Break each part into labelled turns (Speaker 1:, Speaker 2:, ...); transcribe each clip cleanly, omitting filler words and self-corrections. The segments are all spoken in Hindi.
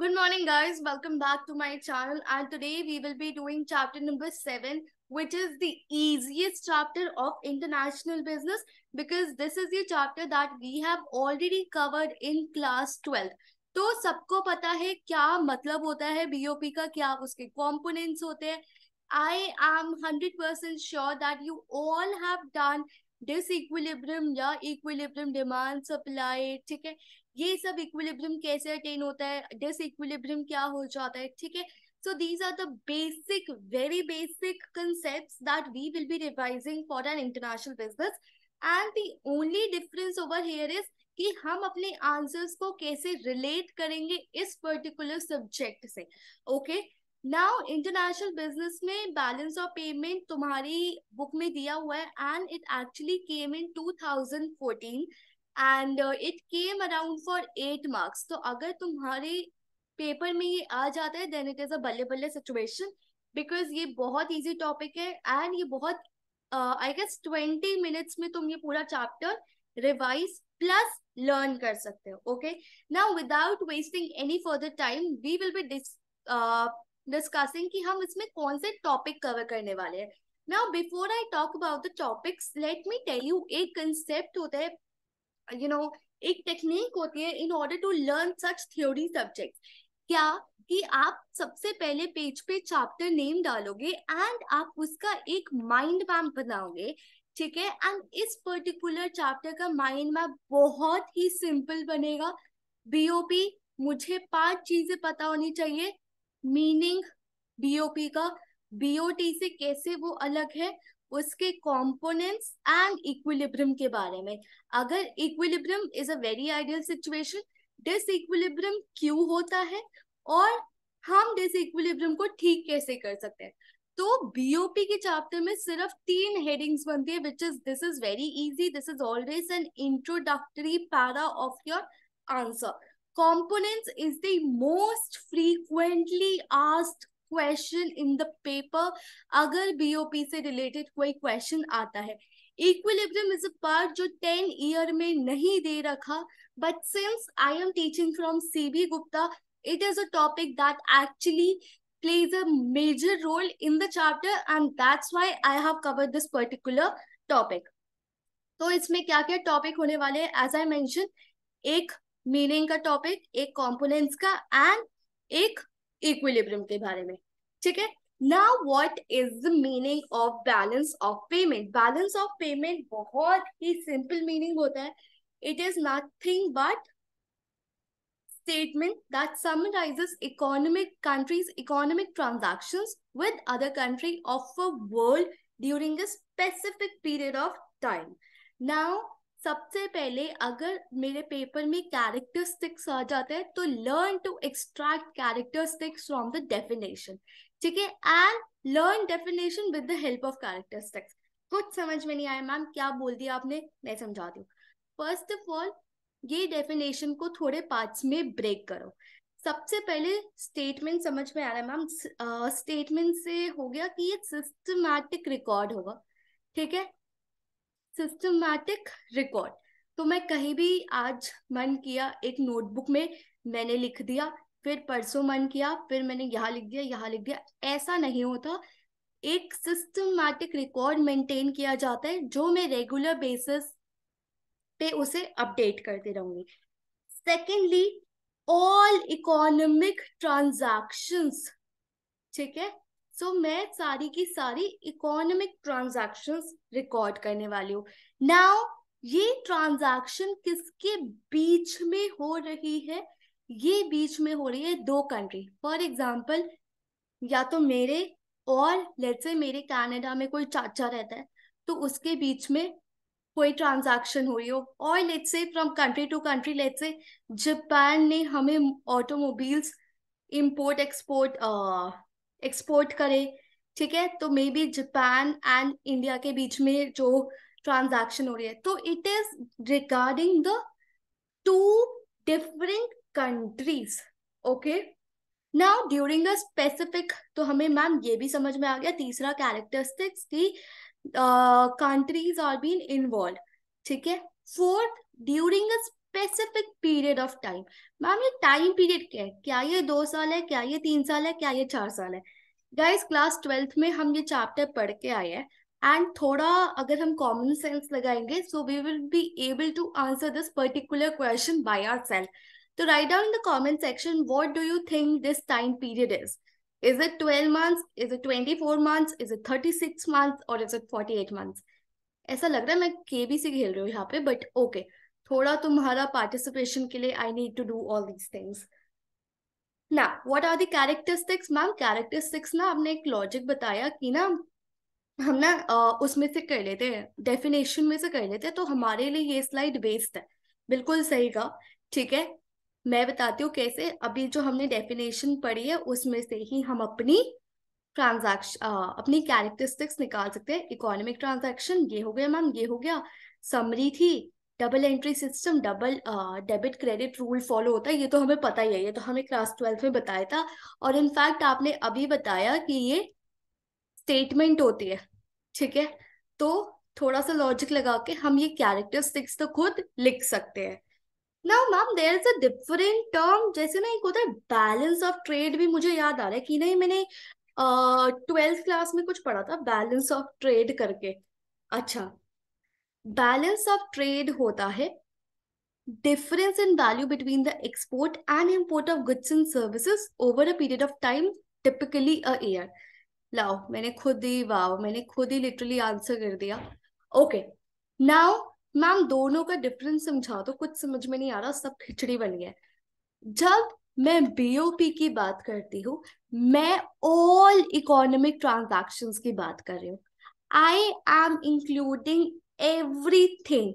Speaker 1: Good morning, guys. Welcome back to my channel. And today we will be doing chapter number 7, which is the easiest chapter of international business because this is the chapter that we have already covered in class 12. तो सबको पता है क्या मतलब होता है बीओपी का, क्या उसके कंपोनेंट्स होते हैं. I am 100% sure that you all have done disequilibrium या equilibrium demand supply. ठीक है, ये सब इक्विलिब्रियम कैसे अटेन होता है, डिसइक्विलिब्रियम क्या हो जाता है. ठीक है, so these are the basic, very basic concepts that we will be revising for an international business. And the only difference over here is कि हम अपने आंसर्स को कैसे रिलेट करेंगे इस पर्टिकुलर सब्जेक्ट से. ओके, नाउ इंटरनेशनल बिजनेस में बैलेंस ऑफ पेमेंट तुम्हारी बुक में दिया हुआ है and it actually came in 2014 and it came around for 8 marks. तो अगर तुम्हारे पेपर में ये आ जाता है देन इट इज अ बल्ले बल्ले सिचुएशन बिकॉज ये बहुत इजी टॉपिक है एंड ये बहुत आई गेस 20 मिनट्स में तुम ये पूरा चैप्टर रिवाइज प्लस लर्न कर सकते हो. Okay, now without wasting any further time we will be discussing कि हम इसमें कौन से टॉपिक कवर करने वाले हैं. Now before I talk about the topics let me tell you, एक कंसेप्ट होता है, एक टेक्निक होती है in order to learn such theory subject. क्या कि आप सबसे पहले पेज पे चैप्टर नेम डालोगे एंड आप उसका एक माइंड मैप बनाओगे. ठीक है, एंड इस पर्टिकुलर चैप्टर का माइंड मैप बहुत ही सिंपल बनेगा. बीओपी, मुझे 5 चीजें पता होनी चाहिए. मीनिंग बीओपी का, बीओटी से कैसे वो अलग है, उसके कंपोनेंट्स एंड इक्विलिब्रियम के बारे में. अगर equilibrium is a very ideal situation, disequilibrium क्यों होता है और हम डिसइक्विलिब्रियम को ठीक कैसे कर सकते हैं. तो बीओपी के चैप्टर में सिर्फ 3 हेडिंग्स बनती है which is this is very easy, this is always an introductory para of your answer. Components is the most frequently asked question in the paper अगर बीओपी से रिलेटेड कोई क्वेश्चन आता है. इक्विलिब्रियम इज अ पार्ट जो 10 ईयर में नहीं दे रखा, but since I am teaching from CB Gupta it is a topic that actually plays a major role in the chapter and that's why I have covered this particular topic. तो इसमें क्या क्या टॉपिक होने वाले हैं, एज आई मेंशन, एक मीनिंग का टॉपिक, एक कंपोनेंट्स का एंड एक इक्विलिब्रियम के बारे में. ठीक है, now what is the meaning of balance of payment. Balance of payment बहुत ही सिंपल मीनिंग होता है. It is nothing but statement that summarizes countries economic transactions with other country of a world during a specific period of time. Now सबसे पहले अगर मेरे पेपर में कैरेक्टरिस्टिक्स आ जाते हैं तो learn to extract characteristics from the definition. ठीक है, and learn definition with the help of characteristics. कुछ समझ में नहीं आया मैम, क्या बोल दिया आपने, मैं समझाती हूँ. फर्स्ट ऑफ ऑल ये डेफिनेशन को थोड़े पार्ट्स में ब्रेक करो. सबसे पहले स्टेटमेंट समझ में आ रहा है मैम. स्टेटमेंट से हो गया कि ये सिस्टमैटिक रिकॉर्ड होगा. ठीक है, सिस्टमैटिक रिकॉर्ड. तो मैं कहीं भी आज मन किया एक नोटबुक में मैंने लिख दिया, फिर परसों मन किया फिर मैंने यहाँ लिख दिया यहाँ लिख दिया, ऐसा नहीं होता. एक सिस्टमैटिक रिकॉर्ड मेंटेन किया जाता है जो मैं रेगुलर बेसिस पे उसे अपडेट करते रहूंगी. Secondly, all economic transactions. ठीक है, सो मैं सारी की सारी इकोनॉमिक ट्रांजैक्शंस रिकॉर्ड करने वाली हूँ. नाउ ये ट्रांजैक्शन किसके बीच में हो रही है, ये बीच में हो रही है 2 कंट्री. फॉर एग्जाम्पल, या तो मेरे और लेट्स से मेरे कनाडा में कोई चाचा रहता है तो उसके बीच में कोई ट्रांजैक्शन हो रही हो, और let's say from country to country, let's say Japan ने हमें ऑटोमोबाइल्स इंपोर्ट एक्सपोर्ट करे. ठीक है, तो maybe Japan and India के बीच में जो ट्रांजैक्शन हो रही है तो it is regarding the 2 different countries. Okay, now during a specific, तो हमें मैम ये भी समझ में आ गया तीसरा कैरेक्टरिस्टिक्स की countries are being involved. ठीक है, fourth, during a specific period of time. Ma'am ये टाइम पीरियड क्या है? क्या ये 2 साल है, क्या ये 3 साल है, क्या ये 4 साल है? गाइस क्लास 12th में हम ये चैप्टर पढ़ के आए हैं, एंड थोड़ा अगर हम कॉमन सेंस लगाएंगे so we will be able to answer this particular question by ourselves. तो write down in the comment section what do you think this time period is. Is it 12 months? Is it 24 months? Is it 36 months? Or is it 48 months? ऐसा लग रहा है मैं केबीसी खेल रही हूँ यहाँ पे, बट ओके, थोड़ा तुम्हारा पार्टिसिपेशन के लिए I need to do all these things. ना what are the characteristics? Ma'am characteristics ना आपने एक लॉजिक बताया कि ना हम ना उसमें से कर लेते हैं, डेफिनेशन में से कर लेते हैं, तो हमारे लिए ये स्लाइड वेस्ट है। बिल्कुल सही कहा। ठीक है, मैं बताती हूँ कैसे। अभी जो हमने डेफिनेशन पढ़ी है उसमें से ही हम अपनी ट्रांजैक्शन अपनी कैरेक्टरिस्टिक्स निकाल सकते हैं। इकोनॉमिक ट्रांजैक्शन ये हो गया मैम, ये हो गया। समरी थी, double entry system, double debit credit rule follow होता है, ये तो हमें पता ही है, ये तो हमें क्लास 12th में बताया था। और इनफैक्ट आपने अभी बताया कि ये स्टेटमेंट होती है। ठीक है, तो थोड़ा सा लॉजिक लगा के हम ये कैरेक्टरिस्टिक्स तो खुद लिख सकते हैं। Now ma'am there is a different term, जैसे ना एक होता है बैलेंस ऑफ ट्रेड, भी मुझे याद आ रहा है कि नहीं मैंने 12th क्लास में कुछ पढ़ा था बैलेंस ऑफ ट्रेड करके। अच्छा, बैलेंस ऑफ ट्रेड होता है difference in value between the export and import of goods and services over a period of time, typically a year. लाओ मैंने खुद ही लिटरली आंसर कर दिया। ओके, नाउ मैम दोनों का डिफरेंस समझा, तो कुछ समझ में नहीं आ रहा, सब खिचड़ी बन गया। जब मैं बीओपी की बात करती हूँ, मैं ऑल इकोनॉमिक ट्रांजैक्शंस की बात कर रही हूँ। I am including everything.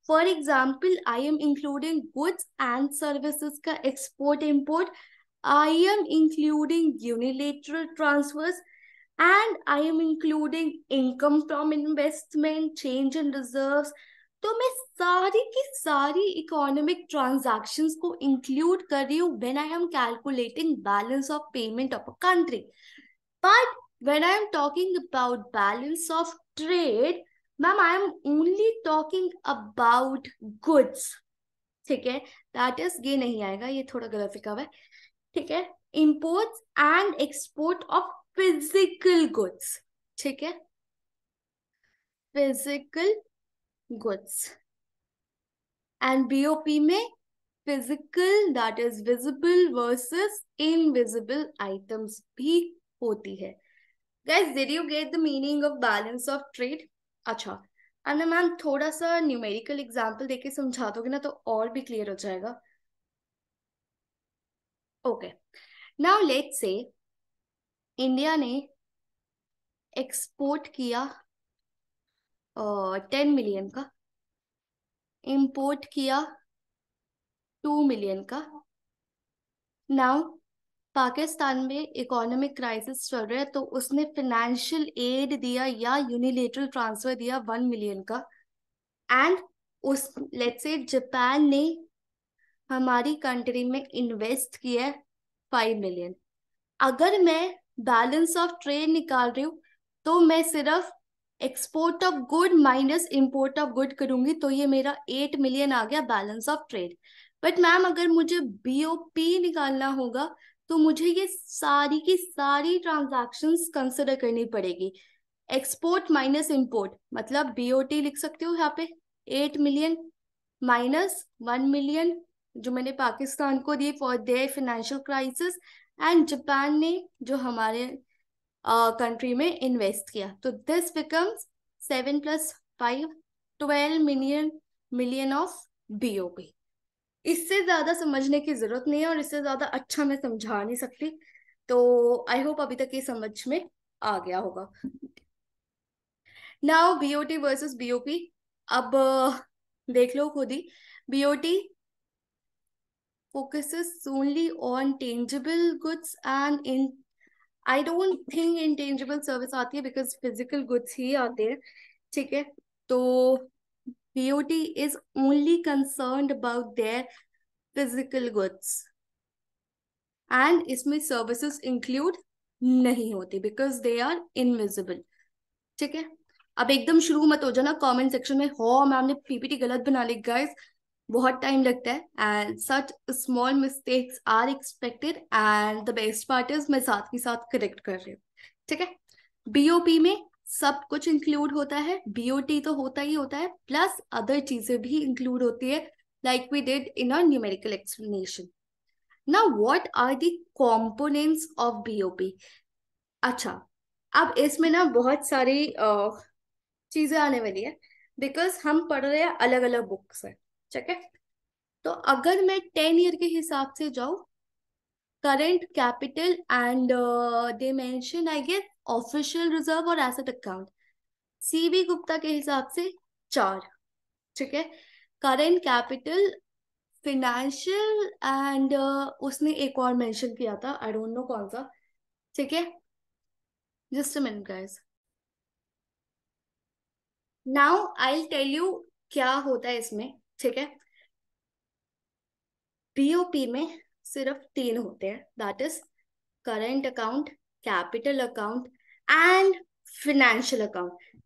Speaker 1: For example I am including goods and services का export import, I am including unilateral transfers, and I am including income from investment, change in reserves। तो मैं सारी की सारी इकोनॉमिक ट्रांजैक्शंस को इंक्लूड कर रही हूँ when I am calculating balance of payment of a country. But when I am talking about balance of trade, ma'am I am only talking about goods. ठीक है, दैट इज, ये नहीं आएगा, ये थोड़ा गलत लिखा हुआ है। ठीक है, imports and export of physical goods. ठीक है, फिजिकल गुड्स। एंड बीओपी में physical that is visible versus invisible items भी होती है। Guys did you get the meaning of balance of trade? अच्छा, अन्ना मैम थोड़ा सा न्यूमेरिकल एग्जांपल देके समझा दोगे ना तो और भी क्लियर हो जाएगा। Okay, now let's say India ने एक्सपोर्ट किया 10 मिलियन का, इंपोर्ट किया 2 मिलियन का। नाउ पाकिस्तान में इकोनॉमिक क्राइसिस चल रहा है, तो उसने फाइनेंशियल एड दिया या यूनिलेटरल ट्रांसफर दिया 1 मिलियन का। एंड उस लेट्स से जापान ने हमारी कंट्री में इन्वेस्ट किया है 5 मिलियन। अगर मैं बैलेंस ऑफ ट्रेड निकाल रही हूँ तो मैं सिर्फ export of good minus import of good करूंगी, तो ये मेरा 8 मिलियन आ गया balance of trade. But ma'am अगर मुझे बीओपी निकालना होगा तो मुझे ये सारी की सारी ट्रांजैक्शंस कंसिडर करनी पड़ेगी। एक्सपोर्ट माइनस इंपोर्ट मतलब बीओटी लिख सकते हो यहाँ पे, 8 मिलियन माइनस 1 मिलियन जो मैंने पाकिस्तान को दिए for their financial crisis, and Japan ने जो हमारे कंट्री में इन्वेस्ट किया, तो this becomes 7 + 5 12 million of BOP. इससे ज्यादा समझने की जरूरत नहीं है और इससे ज्यादा अच्छा मैं समझा नहीं सकती, तो आई होप अभी तक ये समझ में आ गया होगा। नाउ बीओटी वर्सेस बीओपी, अब देख लो खुद ही। BOT focuses solely on tangible goods and in I don't think intangible service आती है because physical goods ही आते हैं। ठीक है, तो BOT is only concerned about their physical goods and इसमें services include नहीं होती because they are invisible। ठीक है, अब एकदम शुरू मत हो जाना कमेंट सेक्शन में, हो मैम ने पीपीटी गलत बना ली। गाइस बहुत टाइम लगता है and such small mistakes are expected and the best part is मैं साथ के साथ करेक्ट कर रही हूँ, ठीक है। बीओपी में सब कुछ इंक्लूड होता है, बीओटी तो होता ही होता है, प्लस अदर चीजें भी इंक्लूड होती है like we did in a numerical explanation. Now what are the components of BOP. अच्छा, अब इसमें ना बहुत सारी चीजें आने वाली है बिकॉज हम पढ़ रहे हैं अलग अलग बुक्स है, ठीक है। तो अगर मैं 10 ईयर के हिसाब से जाऊं, current capital and they mention I guess official reserve और एसेट अकाउंट, सीवी गुप्ता के हिसाब से 4, ठीक है। करंट कैपिटल, फिनेंशियल एंड उसने एक और मेंशन किया था, आई डोंट नो कौन सा, ठीक है। Just a minute guys, now I tell you क्या होता है इसमें, ठीक है। बीओपी में सिर्फ 3 होते हैं, that is current account, capital account and financial account.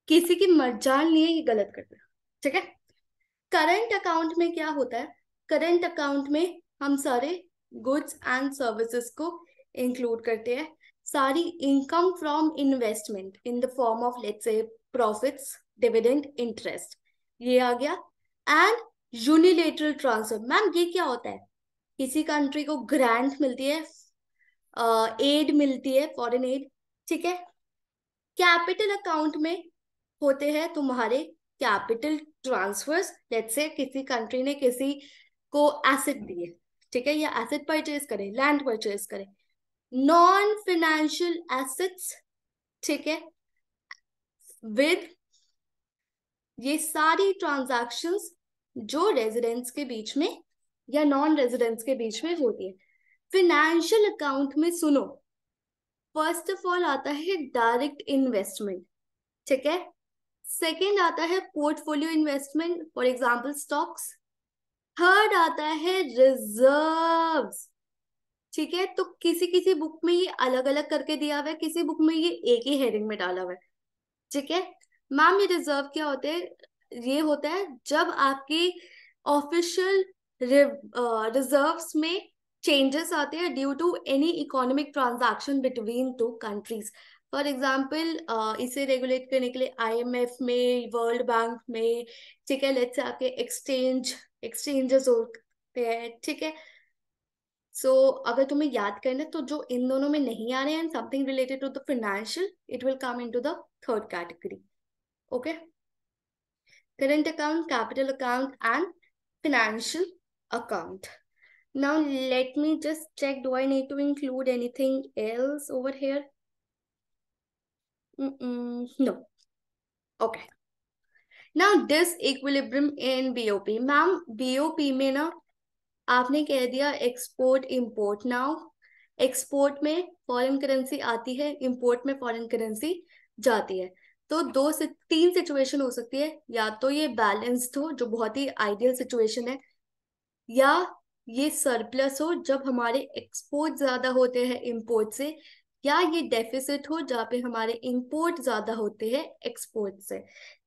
Speaker 1: किसी की मर्जाल नहीं है, ये गलत करते हैं, ठीक है। करंट अकाउंट में क्या होता है, करंट अकाउंट में हम सारे गुड्स एंड सर्विसेज को इंक्लूड करते हैं, सारी income from investment in the form of let's say profits, dividend, interest, ये आ गया। एंड यूनिलेटरल ट्रांसफर, मैम ये क्या होता है, किसी कंट्री को ग्रांट मिलती है, एड मिलती है, फॉरेन एड, ठीक है। कैपिटल अकाउंट में होते हैं तुम्हारे कैपिटल ट्रांसफर्स, लेट्स से किसी कंट्री ने किसी को एसेट दिए, ठीक है, या एसेट परचेज करे, लैंड परचेज करे, नॉन फाइनेंशियल एसेट्स, ठीक है। विद ये सारी ट्रांजैक्शंस जो रेजिडेंट्स के बीच में या नॉन रेजिडेंट्स के बीच में होती है। फिनेंशियल अकाउंट में सुनो, फर्स्ट ऑफ ऑल आता है डायरेक्ट इन्वेस्टमेंट, ठीक है। सेकेंड आता है portfolio investment, for example stocks. Third आता है रिजर्व्स, ठीक है। तो किसी किसी बुक में ये अलग अलग करके दिया हुआ है, किसी बुक में ये एक ही हेडिंग में डाला हुआ है, ठीक है। मैम ये रिजर्व क्या होते हैं, ये होता है जब आपकी ऑफिशियल रिजर्व्स में चेंजेस आते हैं due to any economic transaction between two countries. For example इसे रेगुलेट करने के लिए आईएमएफ में, वर्ल्ड बैंक में, ठीक है, लेट्स से आपके एक्सचेंजेस होते हैं, ठीक है। सो अगर तुम्हें याद करना है तो जो इन दोनों में नहीं आ रहे हैं, something related to the financial, it will come into the third category, okay. Current account, capital account and financial account. Now let me just check, do I need to include anything else over here? No. Okay. Now disequilibrium in BOP. Ma'am, BOP में ना आपने कह दिया एक्सपोर्ट इंपोर्ट। नाउ एक्सपोर्ट में फॉरेन करेंसी आती है, इंपोर्ट में फॉरेन करेंसी जाती है। तो 2 से 3 सिचुएशन हो सकती है, या तो ये बैलेंस्ड हो जो बहुत ही आइडियल सिचुएशन है, या ये सरप्लस हो जब हमारे एक्सपोर्ट ज्यादा होते हैं इंपोर्ट से, या ये डेफिसिट हो जहाँ पे हमारे इंपोर्ट ज्यादा होते हैं एक्सपोर्ट से,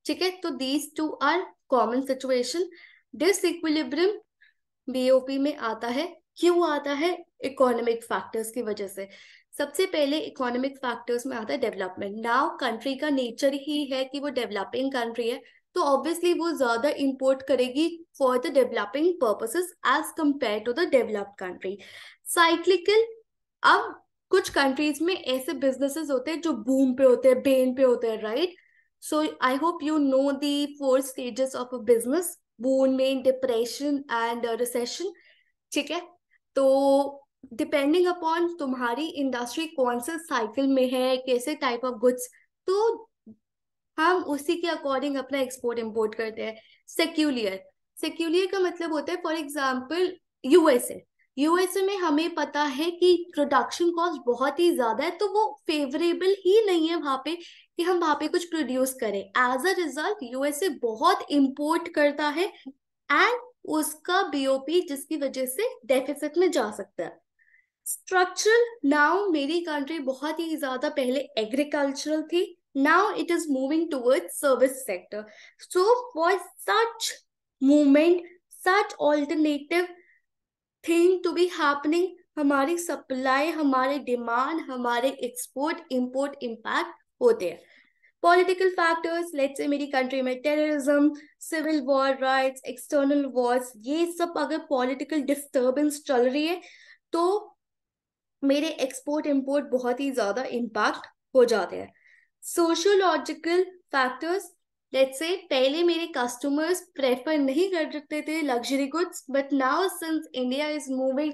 Speaker 1: ठीक है। तो these two are common situation. Disequilibrium BOP में आता है, क्यों आता है, इकोनॉमिक फैक्टर्स की वजह से। सबसे पहले इकोनॉमिक फैक्टर्स में आता है डेवलपमेंट। नाउ कंट्री का नेचर ही है कि वो डेवलपिंग कंट्री है, तो ऑब्वियसली वो ज्यादा इंपोर्ट करेगी for the developing purposes as compare to the developed country. Cyclical, अब कुछ कंट्रीज में ऐसे बिजनेसेस होते हैं जो बूम पे होते हैं, बेन पे होते हैं, right. So I hope you know the 4 stages of a business, boom में, डिप्रेशन एंड रिसेशन, ठीक है। तो डिपेंडिंग अपॉन तुम्हारी इंडस्ट्री कौन से साइकिल में है, कैसे टाइप ऑफ गुड्स, तो हम उसी के अकॉर्डिंग अपना एक्सपोर्ट इंपोर्ट करते हैं। सेक्यूलियर, सेक्यूलियर का मतलब होता है फॉर एग्जाम्पल यूएसए। यूएसए में हमें पता है कि प्रोडक्शन कॉस्ट बहुत ही ज्यादा है, तो वो फेवरेबल ही नहीं है वहां पे कि हम वहां पे कुछ प्रोड्यूस करें। एज अ रिजल्ट यूएसए बहुत इंपोर्ट करता है एंड उसका बीओपी जिसकी वजह से डेफिसिट में जा सकता है। स्ट्रक्चरल, नाउ मेरी कंट्री बहुत ही ज्यादा पहले एग्रीकल्चरल थी, now it is moving towards service sector. So for such movement, such alternative thing to be happening, हमारी सप्लाई, हमारे डिमांड, हमारे एक्सपोर्ट इंपोर्ट इम्पैक्ट होते हैं. पॉलिटिकल फैक्टर्स, लेट्स से मेरी कंट्री में terrorism, civil war, riots, external wars, ये सब अगर पॉलिटिकल डिस्टर्बेंस चल रही है तो मेरे एक्सपोर्ट इंपोर्ट बहुत ही ज्यादा इम्पैक्ट हो जाते हैं. सोशियोलॉजिकल फैक्टर्स, लेट्स से पहले मेरे कस्टमर्स प्रेफर नहीं करते थे luxury goods, but now since India is moving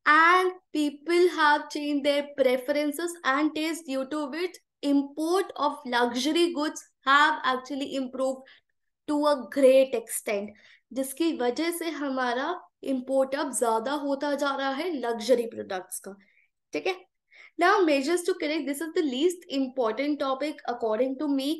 Speaker 1: and people have changed their preferences and taste, due to which import of luxury goods have actually improved to a great extent, जिसकी वजह से हमारा import अब ज्यादा होता जा रहा है luxury products का. ठीक है. Now measures to correct, this is the least important topic according to me,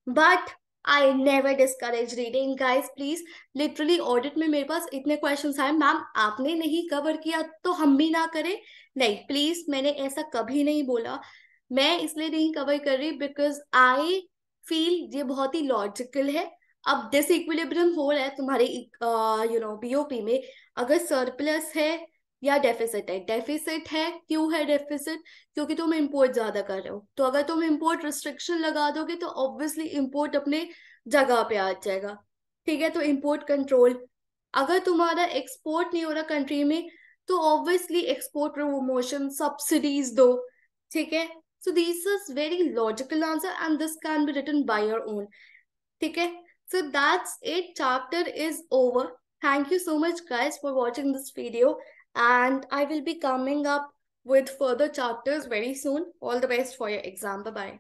Speaker 1: but I never discourage reading, guys. Please, literally audit में मेरे पास इतने questions आए, मैम आपने नहीं cover किया तो हम भी ना करें. नहीं, please, मैंने ऐसा कभी नहीं बोला. मैं इसलिए नहीं cover कर रही because I feel ये बहुत ही logical है. अब डिसइक्विलिब्रियम हो रहा है तुम्हारे बीओपी में, अगर सरप्लस है या डेफिसिट है. डेफिसिट है, क्यों है डेफिसिट? क्योंकि तुम इंपोर्ट ज्यादा कर रहे हो. तो अगर तुम इंपोर्ट रिस्ट्रिक्शन लगा दोगे तो ऑब्वियसली इंपोर्ट अपने जगह पे आ जाएगा. ठीक है, तो इंपोर्ट कंट्रोल. अगर तुम्हारा एक्सपोर्ट नहीं हो रहा कंट्री में तो ऑब्वियसली एक्सपोर्ट प्रमोशन, सब्सिडीज दो. ठीक है, so this is very logical answer and this can be written by your own. ठीक है, so that's it, chapter is over. Thank you so much guys for watching this video, and I will be coming up with further chapters very soon. All the best for your exam. Bye bye.